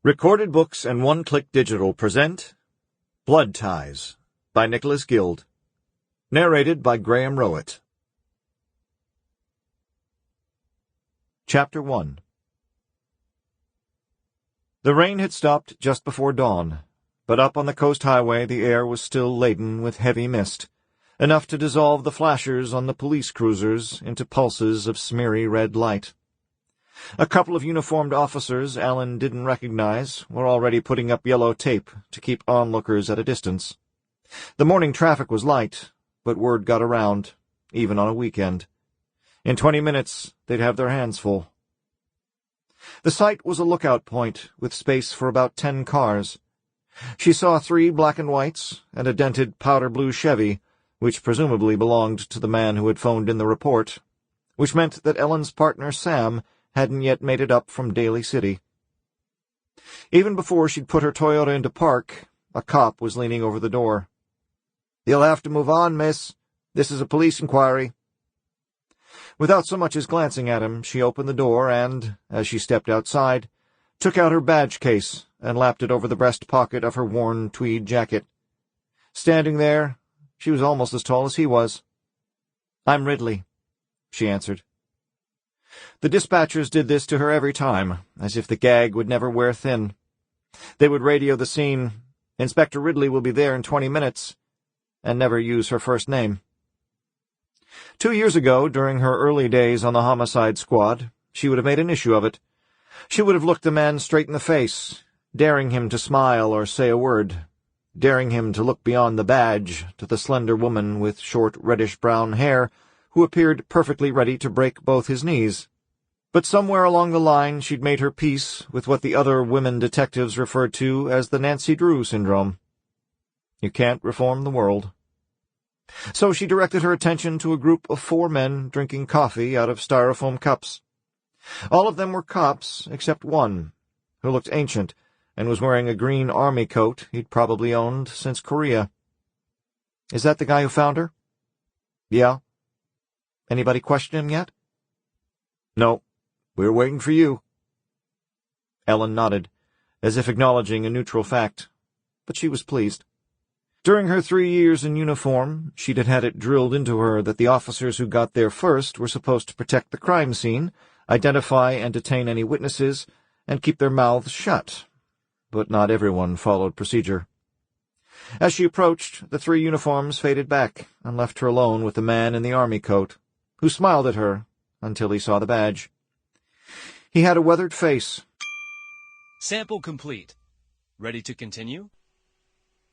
Recorded Books and One-Click Digital present Blood Ties by Nicholas Guild. Narrated by Graham Rowat. Chapter 1. The rain had stopped just before dawn, but up on the coast highway the air was still laden with heavy mist, enough to dissolve the flashers on the police cruisers into pulses of smeary red light. A couple of uniformed officers Ellen didn't recognize were already putting up yellow tape to keep onlookers at a distance. The morning traffic was light, but word got around, even on a weekend. In 20 minutes, they'd have their hands full. The site was a lookout point with space for about 10 cars. She saw 3 black and whites and a dented powder-blue Chevy, which presumably belonged to the man who had phoned in the report, which meant that Ellen's partner Sam hadn't yet made it up from Daly City. Even before she'd put her Toyota into park, a cop was leaning over the door. "You'll have to move on, miss. This is a police inquiry." Without so much as glancing at him, she opened the door and, as she stepped outside, took out her badge case and lapped it over the breast pocket of her worn tweed jacket. Standing there, she was almost as tall as he was. "I'm Ridley," she answered. The dispatchers did this to her every time, as if the gag would never wear thin. They would radio the scene, "Inspector Ridley will be there in 20 minutes," and never use her first name. 2 years ago, during her early days on the Homicide squad, she would have made an issue of it. She would have looked the man straight in the face, daring him to smile or say a word, daring him to look beyond the badge to the slender woman with short reddish-brown hair who appeared perfectly ready to break both his knees. But somewhere along the line she'd made her peace with what the other women detectives referred to as the Nancy Drew syndrome. You can't reform the world. So she directed her attention to a group of 4 men drinking coffee out of styrofoam cups. All of them were cops, except one, who looked ancient and was wearing a green army coat he'd probably owned since Korea. "Is that the guy who found her?" "Yeah." "Anybody question him yet?" "No. We're waiting for you." Ellen nodded, as if acknowledging a neutral fact, but she was pleased. During her 3 years in uniform, she'd had it drilled into her that the officers who got there first were supposed to protect the crime scene, identify and detain any witnesses, and keep their mouths shut. But not everyone followed procedure. As she approached, the 3 uniforms faded back and left her alone with the man in the army coat, who smiled at her until he saw the badge. He had a weathered face. "Sample complete. Ready to continue?"